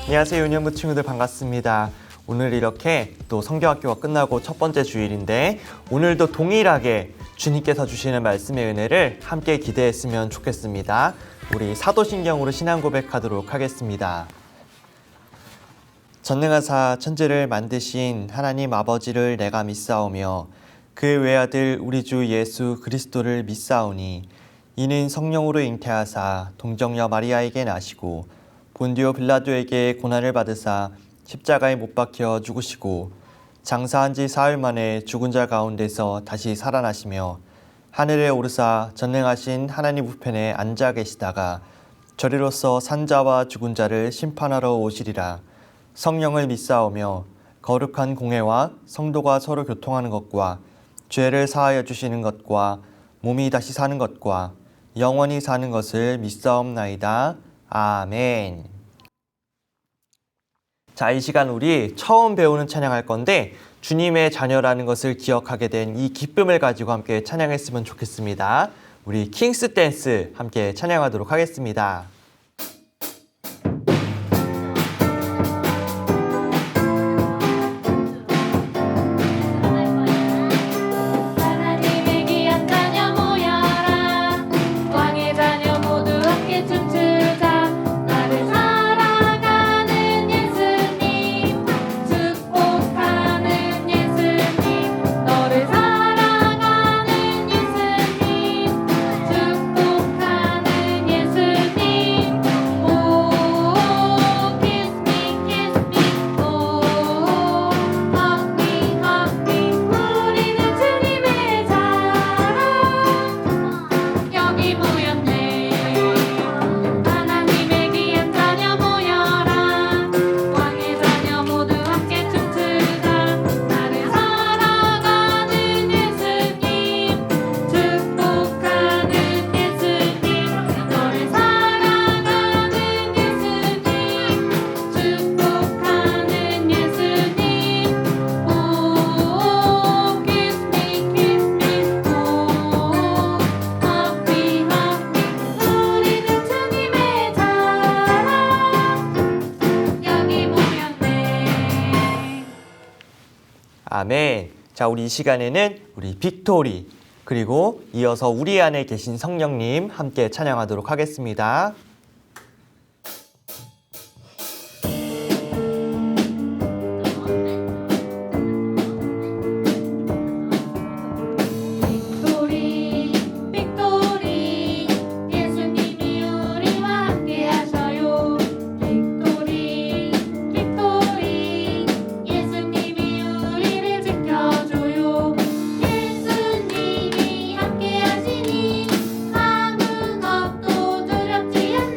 안녕하세요, 유년부 친구들 반갑습니다. 오늘 이렇게 또 성경학교가 끝나고 첫 번째 주일인데 오늘도 동일하게 주님께서 주시는 말씀의 은혜를 함께 기대했으면 좋겠습니다. 우리 사도신경으로 신앙 고백하도록 하겠습니다. 전능하사 천지를 만드신 하나님 아버지를 내가 믿사오며 그의 외아들 우리 주 예수 그리스도를 믿사오니 이는 성령으로 잉태하사 동정녀 마리아에게 나시고 본디오 빌라도에게 고난을 받으사 십자가에 못 박혀 죽으시고 장사한 지 사흘 만에 죽은 자 가운데서 다시 살아나시며 하늘에 오르사 전능하신 하나님 우편에 앉아 계시다가 저리로서 산자와 죽은 자를 심판하러 오시리라. 성령을 믿사오며 거룩한 공회와 성도가 서로 교통하는 것과 죄를 사하여 주시는 것과 몸이 다시 사는 것과 영원히 사는 것을 믿사옵나이다. 아멘. 자, 이 시간 우리 처음 배우는 찬양할 건데 주님의 자녀라는 것을 기억하게 된 이 기쁨을 가지고 함께 찬양했으면 좋겠습니다. 우리 킹스 댄스 함께 찬양하도록 하겠습니다. 아멘. 자, 우리 이 시간에는 우리 빅토리 그리고 이어서 우리 안에 계신 성령님 함께 찬양하도록 하겠습니다. 예수님이 함께 하시니 아무 것도 두렵지 않네.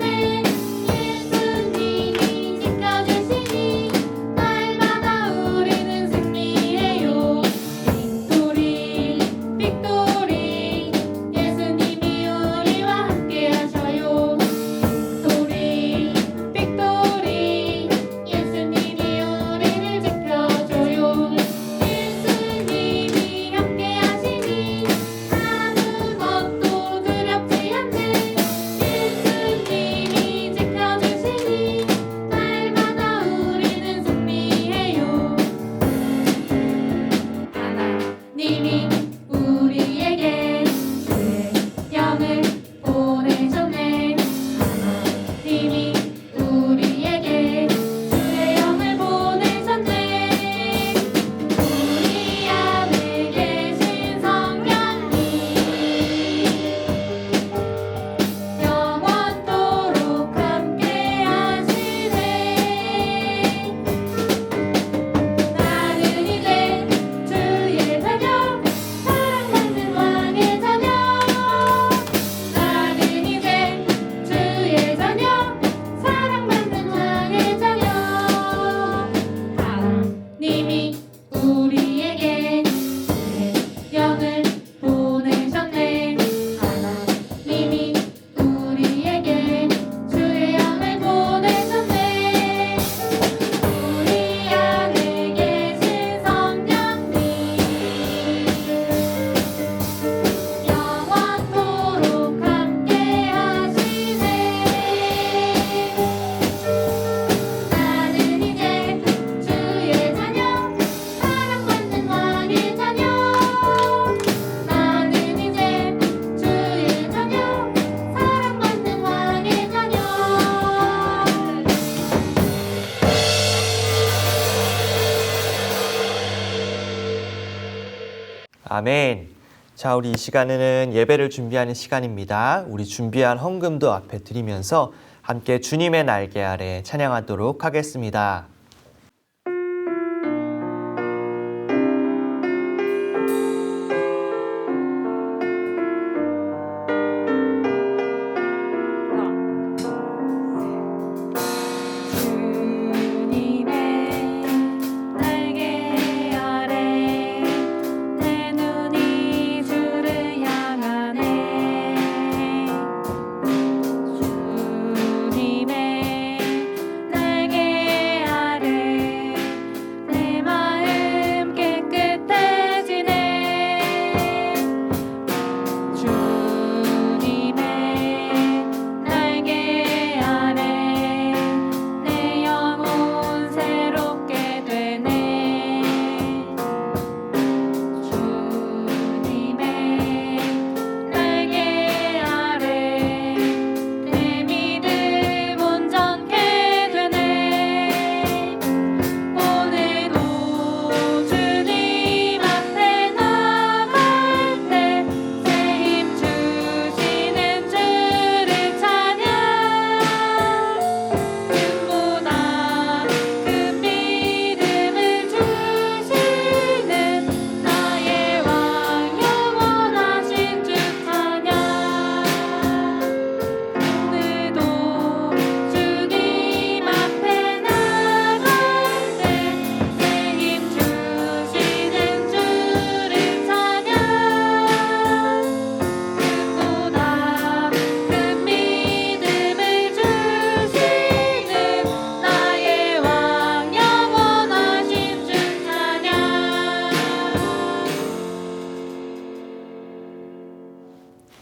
아멘. 자, 우리 이 시간에는 예배를 준비하는 시간입니다. 우리 준비한 헌금도 앞에 드리면서 함께 주님의 날개 아래 찬양하도록 하겠습니다.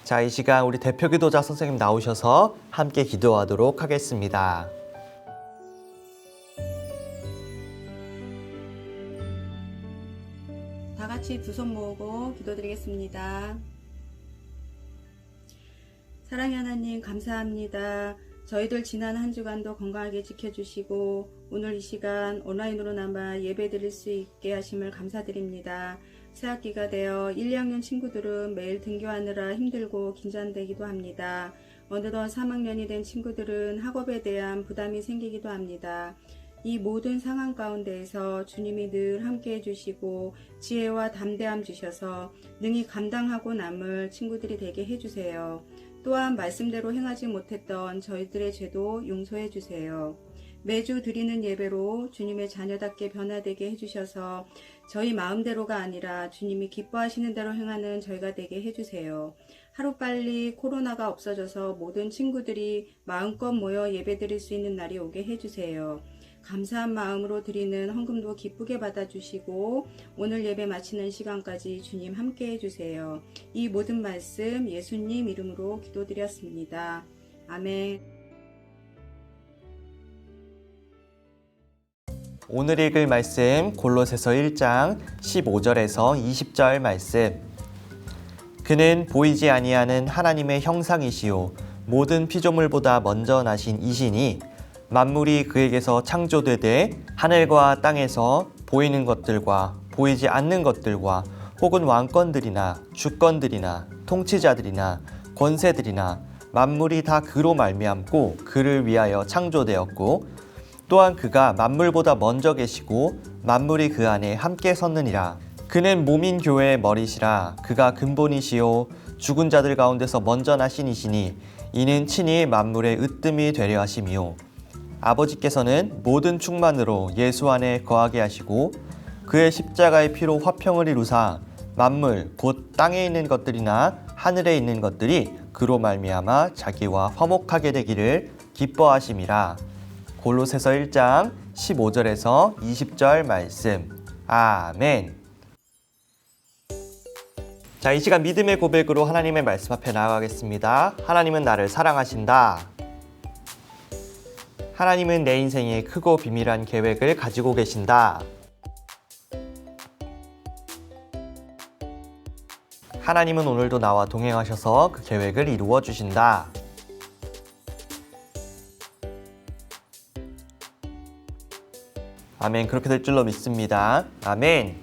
자, 이 시간 우리 대표 기도자 선생님 나오셔서 함께 기도하도록 하겠습니다. 다 같이 두 손 모으고 기도드리겠습니다. 사랑의 하나님 감사합니다. 저희들 지난 한 주간도 건강하게 지켜주시고 오늘 이 시간 온라인으로나마 예배드릴 수 있게 하심을 감사드립니다. 새학기가 되어 1, 2학년 친구들은 매일 등교하느라 힘들고 긴장되기도 합니다. 어느덧 3학년이 된 친구들은 학업에 대한 부담이 생기기도 합니다. 이 모든 상황 가운데에서 주님이 늘 함께 해주시고 지혜와 담대함 주셔서 능히 감당하고 남을 친구들이 되게 해주세요. 또한 말씀대로 행하지 못했던 저희들의 죄도 용서해 주세요. 매주 드리는 예배로 주님의 자녀답게 변화되게 해주셔서 저희 마음대로가 아니라 주님이 기뻐하시는 대로 행하는 저희가 되게 해주세요. 하루빨리 코로나가 없어져서 모든 친구들이 마음껏 모여 예배드릴 수 있는 날이 오게 해주세요. 감사한 마음으로 드리는 헌금도 기쁘게 받아주시고 오늘 예배 마치는 시간까지 주님 함께 해주세요. 이 모든 말씀 예수님 이름으로 기도드렸습니다. 아멘. 오늘 읽을 말씀 골로새서 1장 15절에서 20절 말씀. 그는 보이지 아니하는 하나님의 형상이시요 모든 피조물보다 먼저 나신 이시니 만물이 그에게서 창조되되 하늘과 땅에서 보이는 것들과 보이지 않는 것들과 혹은 왕권들이나 주권들이나 통치자들이나 권세들이나 만물이 다 그로 말미암고 그를 위하여 창조되었고 또한 그가 만물보다 먼저 계시고 만물이 그 안에 함께 섰느니라. 그는 몸인 교회의 머리시라. 그가 근본이시요 죽은 자들 가운데서 먼저 나신 이시니 이는 친히 만물의 으뜸이 되려 하심이요 아버지께서는 모든 충만으로 예수 안에 거하게 하시고 그의 십자가의 피로 화평을 이루사 만물 곧 땅에 있는 것들이나 하늘에 있는 것들이 그로 말미암아 자기와 화목하게 되기를 기뻐하심이라. 골로새서 1장 15절에서 20절 말씀. 아멘. 자, 이 시간 믿음의 고백으로 하나님의 말씀 앞에 나아가겠습니다. 하나님은 나를 사랑하신다. 하나님은 내 인생에 크고 비밀한 계획을 가지고 계신다. 하나님은 오늘도 나와 동행하셔서 그 계획을 이루어 주신다. 아멘. 그렇게 될 줄로 믿습니다. 아멘.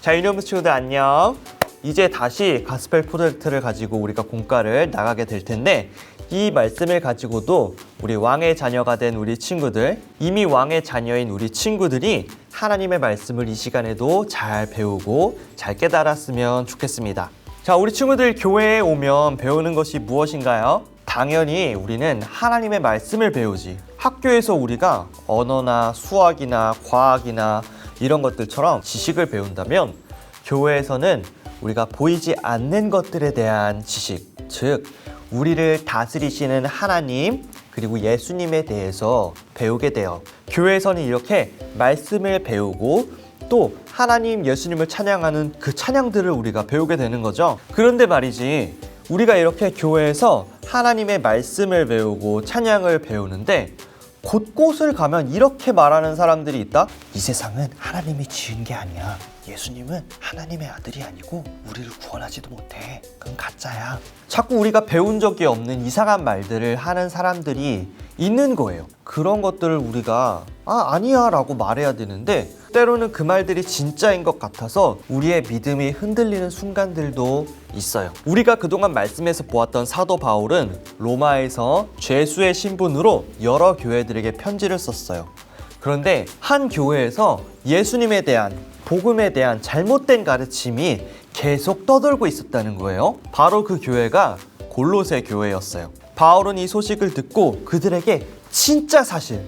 자, 유니온부 친구들 안녕. 이제 다시 가스펠 프로젝트를 가지고 우리가 공과를 나가게 될 텐데, 이 말씀을 가지고도 우리 왕의 자녀가 된 우리 친구들, 이미 왕의 자녀인 우리 친구들이 하나님의 말씀을 이 시간에도 잘 배우고 잘 깨달았으면 좋겠습니다. 자, 우리 친구들 교회에 오면 배우는 것이 무엇인가요? 당연히 우리는 하나님의 말씀을 배우지. 학교에서 우리가 언어나 수학이나 과학이나 이런 것들처럼 지식을 배운다면, 교회에서는 우리가 보이지 않는 것들에 대한 지식, 즉 우리를 다스리시는 하나님 그리고 예수님에 대해서 배우게 돼요. 교회에서는 이렇게 말씀을 배우고 또 하나님 예수님을 찬양하는 그 찬양들을 우리가 배우게 되는 거죠. 그런데 말이지, 우리가 이렇게 교회에서 하나님의 말씀을 배우고 찬양을 배우는데 곳곳을 가면 이렇게 말하는 사람들이 있다. 이 세상은 하나님이 지은 게 아니야. 예수님은 하나님의 아들이 아니고 우리를 구원하지도 못해. 그건 가짜야. 자꾸 우리가 배운 적이 없는 이상한 말들을 하는 사람들이 있는 거예요. 그런 것들을 우리가 아니야 라고 말해야 되는데, 때로는 그 말들이 진짜인 것 같아서 우리의 믿음이 흔들리는 순간들도 있어요. 우리가 그동안 말씀에서 보았던 사도 바울은 로마에서 죄수의 신분으로 여러 교회들에게 편지를 썼어요. 그런데 한 교회에서 예수님에 대한, 복음에 대한 잘못된 가르침이 계속 떠돌고 있었다는 거예요. 바로 그 교회가 골로새 교회였어요. 바울은 이 소식을 듣고 그들에게 진짜 사실,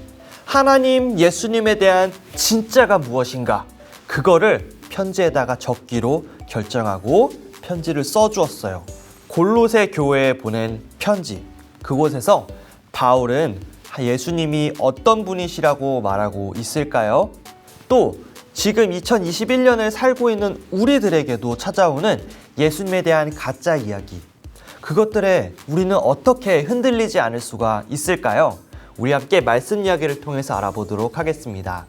하나님 예수님에 대한 진짜가 무엇인가, 그거를 편지에다가 적기로 결정하고 편지를 써주었어요. 골로새 교회에 보낸 편지, 그곳에서 바울은 예수님이 어떤 분이시라고 말하고 있을까요? 또 지금 2021년을 살고 있는 우리들에게도 찾아오는 예수님에 대한 가짜 이야기, 그것들에 우리는 어떻게 흔들리지 않을 수가 있을까요? 우리 함께 말씀 이야기를 통해서 알아보도록 하겠습니다.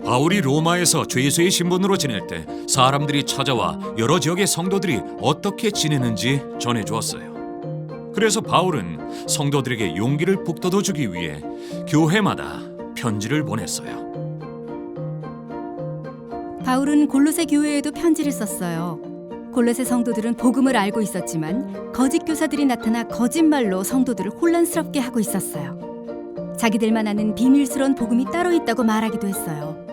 바울이 로마에서 죄수의 신분으로 지낼 때 사람들이 찾아와 여러 지역의 성도들이 어떻게 지내는지 전해주었어요. 그래서 바울은 성도들에게 용기를 북돋워주기 위해 교회마다 편지를 보냈어요. 바울은 골로새 교회에도 편지를 썼어요. 골로새 성도들은 복음을 알고 있었지만 거짓 교사들이 나타나 거짓말로 성도들을 혼란스럽게 하고 있었어요. 자기들만 아는 비밀스러운 복음이 따로 있다고 말하기도 했어요.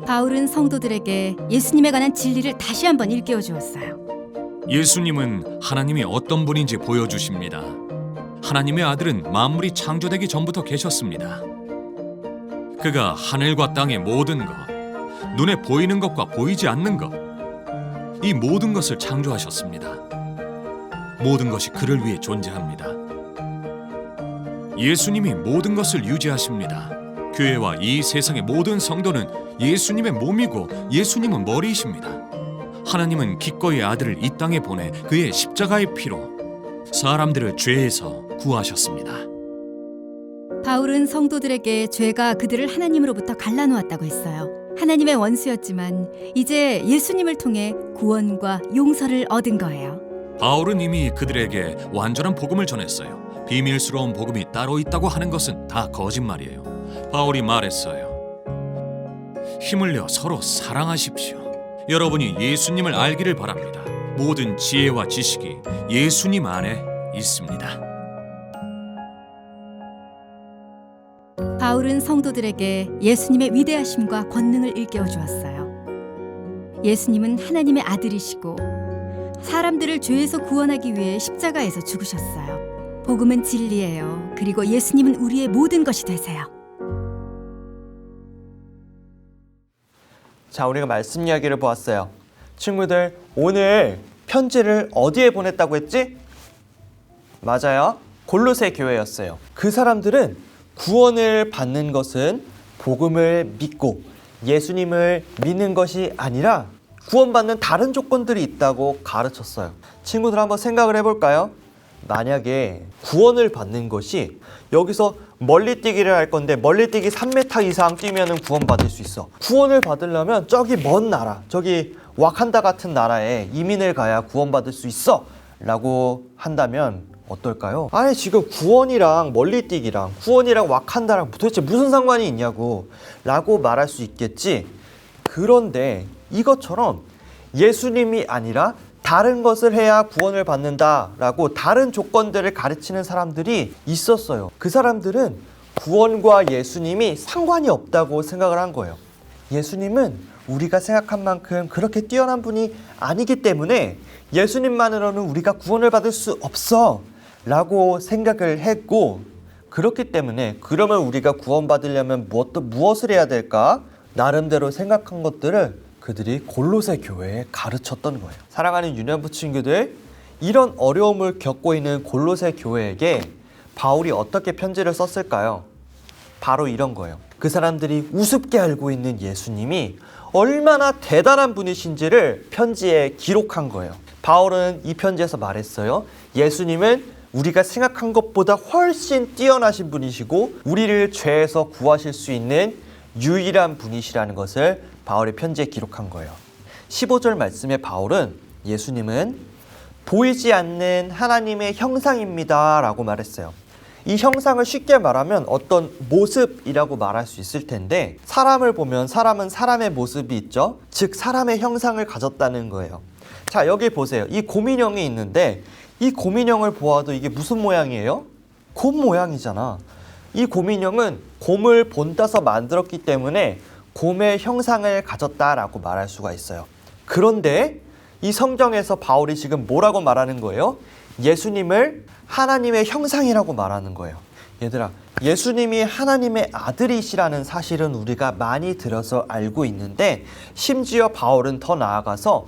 바울은 성도들에게 예수님에 관한 진리를 다시 한번 일깨워 주었어요. 예수님은 하나님이 어떤 분인지 보여주십니다. 하나님의 아들은 만물이 창조되기 전부터 계셨습니다. 그가 하늘과 땅의 모든 것, 눈에 보이는 것과 보이지 않는 것, 이 모든 것을 창조하셨습니다. 모든 것이 그를 위해 존재합니다. 예수님이 모든 것을 유지하십니다. 교회와 이 세상의 모든 성도는 예수님의 몸이고 예수님은 머리이십니다. 하나님은 기꺼이 아들을 이 땅에 보내 그의 십자가의 피로 사람들을 죄에서 구하셨습니다. 바울은 성도들에게 죄가 그들을 하나님으로부터 갈라놓았다고 했어요. 하나님의 원수였지만 이제 예수님을 통해 구원과 용서를 얻은 거예요. 바울은 이미 그들에게 완전한 복음을 전했어요. 비밀스러운 복음이 따로 있다고 하는 것은 다 거짓말이에요. 바울이 말했어요. 힘을 내어 서로 사랑하십시오. 여러분이 예수님을 알기를 바랍니다. 모든 지혜와 지식이 예수님 안에 있습니다. 바울은 성도들에게 예수님의 위대하심과 권능을 일깨워 주었어요. 예수님은 하나님의 아들이시고 사람들을 죄에서 구원하기 위해 십자가에서 죽으셨어요. 복음은 진리예요. 그리고 예수님은 우리의 모든 것이 되세요. 자, 우리가 말씀 이야기를 보았어요. 친구들, 오늘 편지를 어디에 보냈다고 했지? 맞아요. 골로새 교회였어요. 그 사람들은 구원을 받는 것은 복음을 믿고 예수님을 믿는 것이 아니라 구원받는 다른 조건들이 있다고 가르쳤어요. 친구들 한번 생각을 해볼까요? 만약에 구원을 받는 것이, 여기서 멀리뛰기를 할 건데 멀리뛰기 3m 이상 뛰면 구원받을 수 있어. 구원을 받으려면 저기 먼 나라, 저기 와칸다 같은 나라에 이민을 가야 구원받을 수 있어 라고 한다면 어떨까요? 아니 지금 구원이랑 멀리뛰기랑 구원이랑 와칸다랑 도대체 무슨 상관이 있냐고 라고 말할 수 있겠지. 그런데 이것처럼 예수님이 아니라 다른 것을 해야 구원을 받는다 라고 다른 조건들을 가르치는 사람들이 있었어요. 그 사람들은 구원과 예수님이 상관이 없다고 생각을 한 거예요. 예수님은 우리가 생각한 만큼 그렇게 뛰어난 분이 아니기 때문에 예수님만으로는 우리가 구원을 받을 수 없어 라고 생각을 했고, 그렇기 때문에 그러면 우리가 구원받으려면 무엇을 해야 될까? 나름대로 생각한 것들을 그들이 골로새 교회에 가르쳤던 거예요. 사랑하는 유년부 친구들, 이런 어려움을 겪고 있는 골로새 교회에게 바울이 어떻게 편지를 썼을까요? 바로 이런 거예요. 그 사람들이 우습게 알고 있는 예수님이 얼마나 대단한 분이신지를 편지에 기록한 거예요. 바울은 이 편지에서 말했어요. 예수님은 우리가 생각한 것보다 훨씬 뛰어나신 분이시고 우리를 죄에서 구하실 수 있는 유일한 분이시라는 것을 바울의 편지에 기록한 거예요. 15절 말씀에 바울은 예수님은 보이지 않는 하나님의 형상입니다 라고 말했어요. 이 형상을 쉽게 말하면 어떤 모습이라고 말할 수 있을 텐데, 사람을 보면 사람은 사람의 모습이 있죠. 즉 사람의 형상을 가졌다는 거예요. 자, 여기 보세요. 이 곰인형이 있는데 이 곰인형을 보아도 이게 무슨 모양이에요? 곰 모양이잖아. 이 곰인형은 곰을 본따서 만들었기 때문에 곰의 형상을 가졌다라고 말할 수가 있어요. 그런데 이 성경에서 바울이 지금 뭐라고 말하는 거예요? 예수님을 하나님의 형상이라고 말하는 거예요. 얘들아, 예수님이 하나님의 아들이시라는 사실은 우리가 많이 들어서 알고 있는데, 심지어 바울은 더 나아가서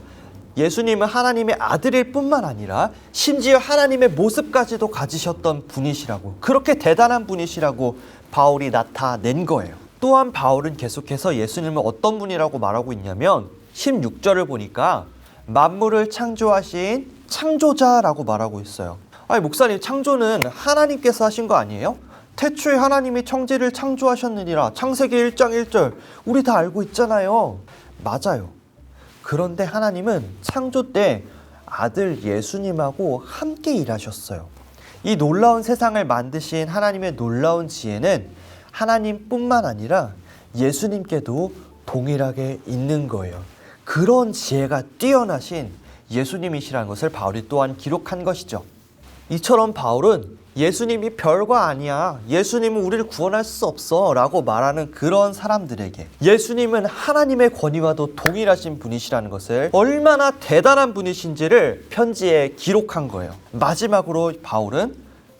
예수님은 하나님의 아들일 뿐만 아니라 심지어 하나님의 모습까지도 가지셨던 분이시라고, 그렇게 대단한 분이시라고 바울이 나타낸 거예요. 또한 바울은 계속해서 예수님을 어떤 분이라고 말하고 있냐면 16절을 보니까 만물을 창조하신 창조자라고 말하고 있어요. 아니 목사님, 창조는 하나님께서 하신 거 아니에요? 태초에 하나님이 천지를 창조하셨느니라, 창세기 1장 1절 우리 다 알고 있잖아요. 맞아요. 그런데 하나님은 창조 때 아들 예수님하고 함께 일하셨어요. 이 놀라운 세상을 만드신 하나님의 놀라운 지혜는 하나님뿐만 아니라 예수님께도 동일하게 있는 거예요. 그런 지혜가 뛰어나신 예수님이시라는 것을 바울이 또한 기록한 것이죠. 이처럼 바울은 예수님이 별거 아니야, 예수님은 우리를 구원할 수 없어 라고 말하는 그런 사람들에게 예수님은 하나님의 권위와도 동일하신 분이시라는 것을, 얼마나 대단한 분이신지를 편지에 기록한 거예요. 마지막으로 바울은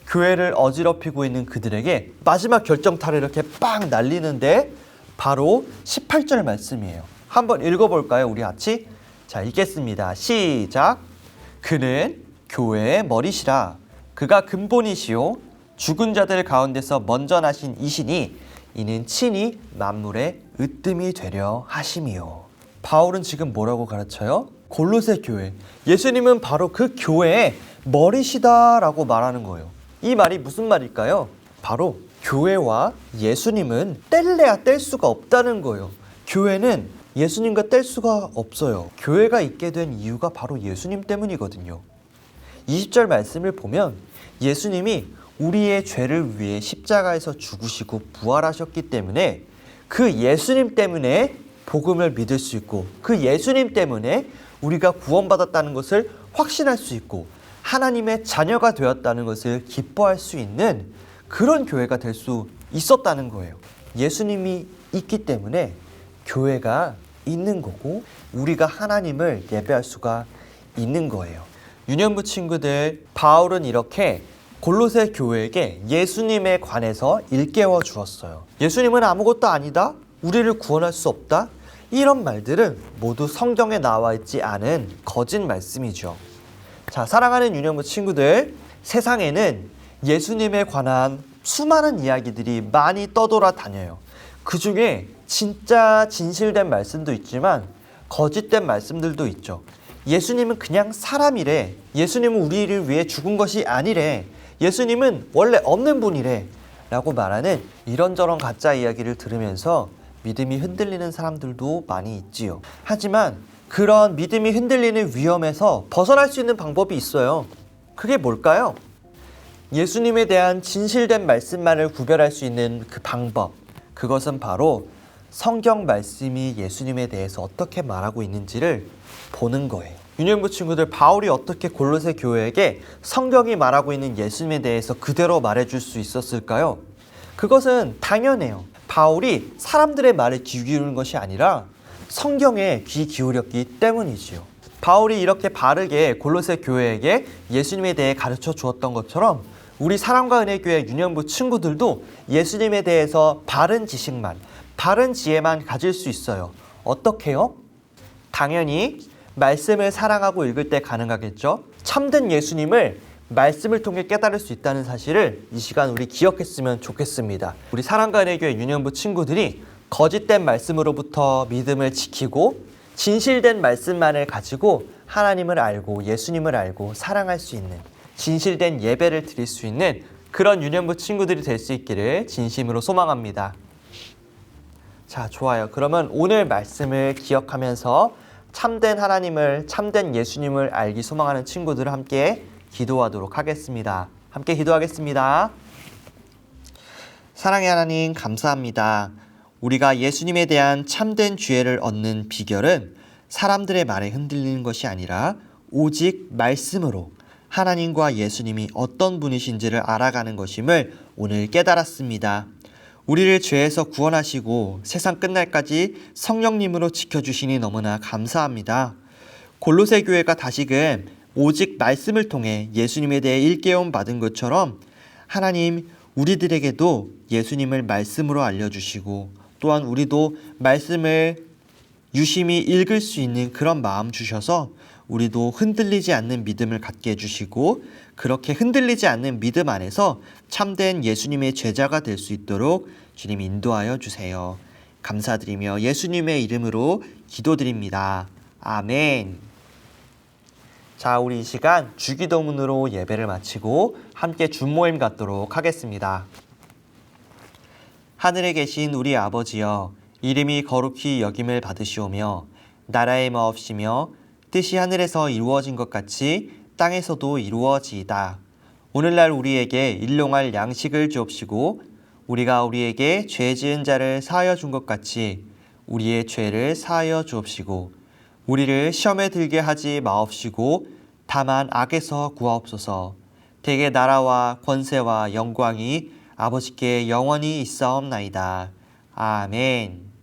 교회를 어지럽히고 있는 그들에게 마지막 결정타를 이렇게 빵 날리는데 바로 18절 말씀이에요. 한번 읽어볼까요, 우리 같이? 자, 읽겠습니다. 시작. 그는 교회의 머리시라. 그가 근본이시요 죽은 자들 가운데서 먼저 나신 이시니 이는 친히 만물의 으뜸이 되려 하심이요. 바울은 지금 뭐라고 가르쳐요? 골로새 교회, 예수님은 바로 그 교회의 머리시다라고 말하는 거예요. 이 말이 무슨 말일까요? 바로 교회와 예수님은 뗄래야 뗄 수가 없다는 거예요. 교회는 예수님과 뗄 수가 없어요. 교회가 있게 된 이유가 바로 예수님 때문이거든요. 20절 말씀을 보면 예수님이 우리의 죄를 위해 십자가에서 죽으시고 부활하셨기 때문에 그 예수님 때문에 복음을 믿을 수 있고, 그 예수님 때문에 우리가 구원받았다는 것을 확신할 수 있고 하나님의 자녀가 되었다는 것을 기뻐할 수 있는 그런 교회가 될 수 있었다는 거예요. 예수님이 있기 때문에 교회가 있는 거고 우리가 하나님을 예배할 수가 있는 거예요. 유년부 친구들, 바울은 이렇게 골로새 교회에게 예수님에 관해서 일깨워 주었어요. 예수님은 아무것도 아니다, 우리를 구원할 수 없다, 이런 말들은 모두 성경에 나와 있지 않은 거짓 말씀이죠. 자, 사랑하는 유년부 친구들, 세상에는 예수님에 관한 수많은 이야기들이 많이 떠돌아다녀요. 그 중에 진짜 진실된 말씀도 있지만 거짓된 말씀들도 있죠. 예수님은 그냥 사람이래, 예수님은 우리를 위해 죽은 것이 아니래, 예수님은 원래 없는 분이래 라고 말하는 이런저런 가짜 이야기를 들으면서 믿음이 흔들리는 사람들도 많이 있지요. 하지만 그런 믿음이 흔들리는 위험에서 벗어날 수 있는 방법이 있어요. 그게 뭘까요? 예수님에 대한 진실된 말씀만을 구별할 수 있는 그 방법, 그것은 바로 성경 말씀이 예수님에 대해서 어떻게 말하고 있는지를 보는 거예요. 유년부 친구들, 바울이 어떻게 골로새 교회에게 성경이 말하고 있는 예수님에 대해서 그대로 말해줄 수 있었을까요? 그것은 당연해요. 바울이 사람들의 말에 귀 기울인 것이 아니라 성경에 귀 기울였기 때문이지요. 바울이 이렇게 바르게 골로새 교회에게 예수님에 대해 가르쳐 주었던 것처럼 우리 사랑과 은혜교회 유년부 친구들도 예수님에 대해서 바른 지식만, 바른 지혜만 가질 수 있어요. 어떻게요? 당연히 말씀을 사랑하고 읽을 때 가능하겠죠. 참된 예수님을 말씀을 통해 깨달을 수 있다는 사실을 이 시간 우리 기억했으면 좋겠습니다. 우리 사랑과 은혜교회 유년부 친구들이 거짓된 말씀으로부터 믿음을 지키고 진실된 말씀만을 가지고 하나님을 알고 예수님을 알고 사랑할 수 있는, 진실된 예배를 드릴 수 있는 그런 유년부 친구들이 될 수 있기를 진심으로 소망합니다. 자, 좋아요. 그러면 오늘 말씀을 기억하면서 참된 하나님을, 참된 예수님을 알기 소망하는 친구들을 함께 기도하도록 하겠습니다. 함께 기도하겠습니다. 사랑의 하나님, 감사합니다. 우리가 예수님에 대한 참된 지혜를 얻는 비결은 사람들의 말에 흔들리는 것이 아니라 오직 말씀으로 하나님과 예수님이 어떤 분이신지를 알아가는 것임을 오늘 깨달았습니다. 우리를 죄에서 구원하시고 세상 끝날까지 성령님으로 지켜주시니 너무나 감사합니다. 골로새 교회가 다시금 오직 말씀을 통해 예수님에 대해 일깨움 받은 것처럼 하나님, 우리들에게도 예수님을 말씀으로 알려주시고 또한 우리도 말씀을 유심히 읽을 수 있는 그런 마음 주셔서 우리도 흔들리지 않는 믿음을 갖게 해주시고 그렇게 흔들리지 않는 믿음 안에서 참된 예수님의 제자가 될 수 있도록 주님 인도하여 주세요. 감사드리며 예수님의 이름으로 기도드립니다. 아멘. 자, 우리 이 시간 주기도문으로 예배를 마치고 함께 준모임 갖도록 하겠습니다. 하늘에 계신 우리 아버지여, 이름이 거룩히 여김을 받으시오며 나라의 마옵시며 뜻이 하늘에서 이루어진 것 같이 땅에서도 이루어지이다. 오늘날 우리에게 일용할 양식을 주옵시고 우리가 우리에게 죄 지은 자를 사하여 준 것 같이 우리의 죄를 사하여 주옵시고 우리를 시험에 들게 하지 마옵시고 다만 악에서 구하옵소서. 대개 나라와 권세와 영광이 아버지께 영원히 있사옵나이다. 아멘.